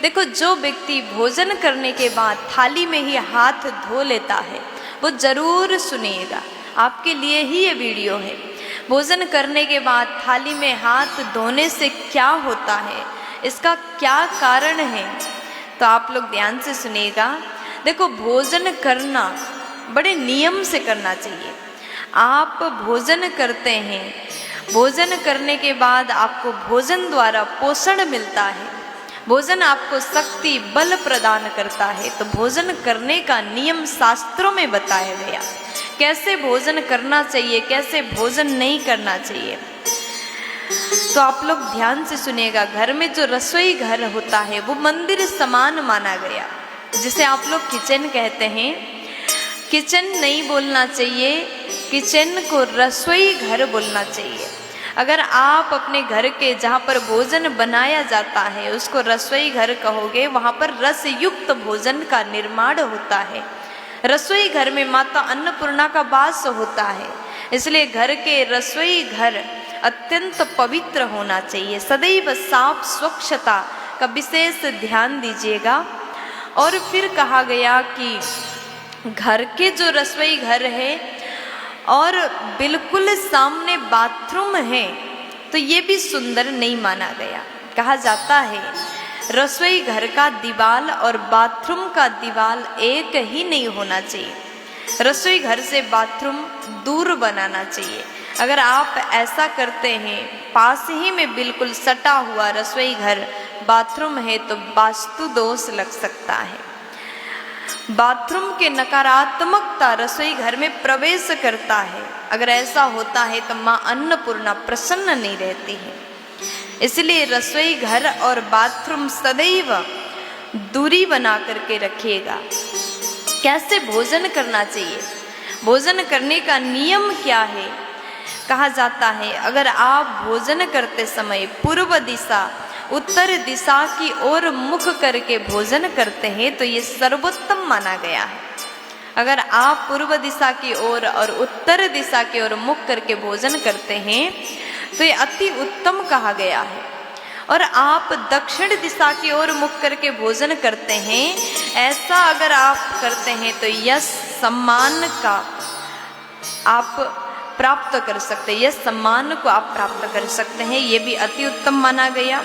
देखो, जो व्यक्ति भोजन करने के बाद थाली में ही हाथ धो लेता है वो ज़रूर सुनिएगा, आपके लिए ही ये वीडियो है। भोजन करने के बाद थाली में हाथ धोने से क्या होता है, इसका क्या कारण है, तो आप लोग ध्यान से सुनिएगा। देखो, भोजन करना बड़े नियम से करना चाहिए। आप भोजन करते हैं, भोजन करने के बाद आपको भोजन द्वारा पोषण मिलता है, भोजन आपको शक्ति बल प्रदान करता है। तो भोजन करने का नियम शास्त्रों में बताया गया, कैसे भोजन करना चाहिए, कैसे भोजन नहीं करना चाहिए। तो आप लोग ध्यान से सुनिएगा। घर में जो रसोई घर होता है वो मंदिर समान माना गया, जिसे आप लोग किचन कहते हैं। किचन नहीं बोलना चाहिए, किचन को रसोई घर बोलना चाहिए। अगर आप अपने घर के जहाँ पर भोजन बनाया जाता है उसको रसोई घर कहोगे, वहाँ पर रस युक्त भोजन का निर्माण होता है। रसोई घर में माता अन्नपूर्णा का वास होता है, इसलिए घर के रसोई घर अत्यंत पवित्र होना चाहिए। सदैव साफ स्वच्छता का विशेष ध्यान दीजिएगा। और फिर कहा गया कि घर के जो रसोई घर है और बिल्कुल सामने बाथरूम है तो ये भी सुंदर नहीं माना गया। कहा जाता है रसोई घर का दीवाल और बाथरूम का दीवाल एक ही नहीं होना चाहिए, रसोई घर से बाथरूम दूर बनाना चाहिए। अगर आप ऐसा करते हैं, पास ही में बिल्कुल सटा हुआ रसोई घर बाथरूम है तो वास्तु दोष लग सकता है। बाथरूम के नकारात्मकता रसोई घर में प्रवेश करता है। अगर ऐसा होता है तो माँ अन्नपूर्णा प्रसन्न नहीं रहती है। इसलिए रसोई घर और बाथरूम सदैव दूरी बना करके रखिएगा। कैसे भोजन करना चाहिए, भोजन करने का नियम क्या है। कहा जाता है अगर आप भोजन करते समय पूर्व दिशा उत्तर दिशा की ओर मुख करके भोजन करते हैं तो ये सर्वोत्तम माना गया है। अगर आप पूर्व दिशा की ओर और उत्तर दिशा की ओर मुख करके भोजन करते हैं तो ये अति उत्तम कहा गया है। और आप दक्षिण दिशा की ओर मुख करके भोजन करते हैं, ऐसा अगर आप करते हैं तो यश सम्मान का आप प्राप्त कर सकते हैं, यश सम्मान को आप प्राप्त कर सकते हैं, ये भी अति उत्तम माना गया।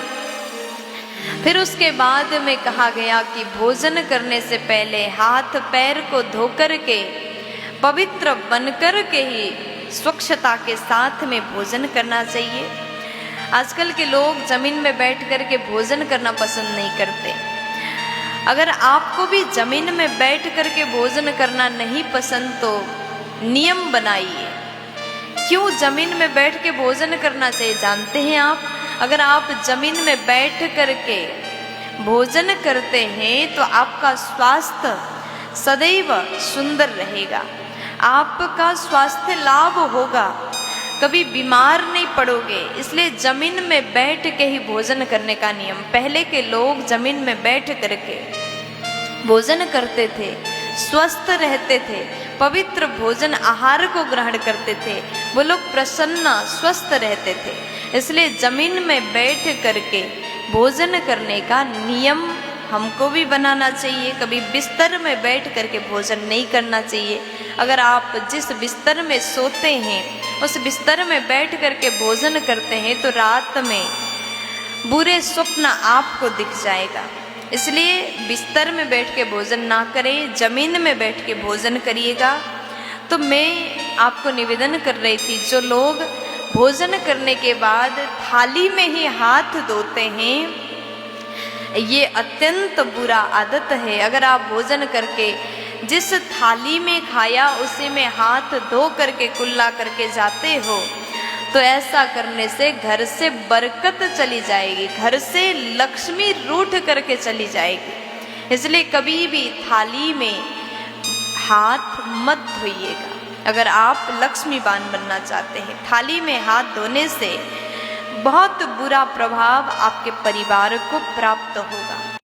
फिर उसके बाद में कहा गया कि भोजन करने से पहले हाथ पैर को धोकर के पवित्र बनकर के ही स्वच्छता के साथ में भोजन करना चाहिए। आजकल के लोग जमीन में बैठ कर के भोजन करना पसंद नहीं करते। अगर आपको भी जमीन में बैठ कर के भोजन करना नहीं पसंद तो नियम बनाइए। क्यों जमीन में बैठ के भोजन करना चाहिए जानते हैं आप? अगर आप जमीन में बैठ करके भोजन करते हैं तो आपका स्वास्थ्य सदैव सुंदर रहेगा, आपका स्वास्थ्य लाभ होगा, कभी बीमार नहीं पड़ोगे। इसलिए जमीन में बैठ के ही भोजन करने का नियम। पहले के लोग जमीन में बैठ करके भोजन करते थे, स्वस्थ रहते थे, पवित्र भोजन आहार को ग्रहण करते थे, वो लोग प्रसन्न स्वस्थ रहते थे। इसलिए जमीन में बैठ करके भोजन करने का नियम हमको भी बनाना चाहिए। कभी बिस्तर में बैठ करके भोजन नहीं करना चाहिए। अगर आप जिस बिस्तर में सोते हैं उस बिस्तर में बैठ करके भोजन करते हैं तो रात में बुरे स्वप्न आपको दिख जाएगा। इसलिए बिस्तर में बैठ के भोजन ना करें, जमीन में बैठ के भोजन करिएगा। तो मैं आपको निवेदन कर रही थी, जो लोग भोजन करने के बाद थाली में ही हाथ धोते हैं, ये अत्यंत बुरा आदत है। अगर आप भोजन करके जिस थाली में खाया उसी में हाथ धो करके कुल्ला करके जाते हो तो ऐसा करने से घर से बरकत चली जाएगी, घर से लक्ष्मी रूठ करके चली जाएगी। इसलिए कभी भी थाली में हाथ मत धोइएगा। अगर आप लक्ष्मीवान बनना चाहते हैं, थाली में हाथ धोने से बहुत बुरा प्रभाव आपके परिवार को प्राप्त होगा।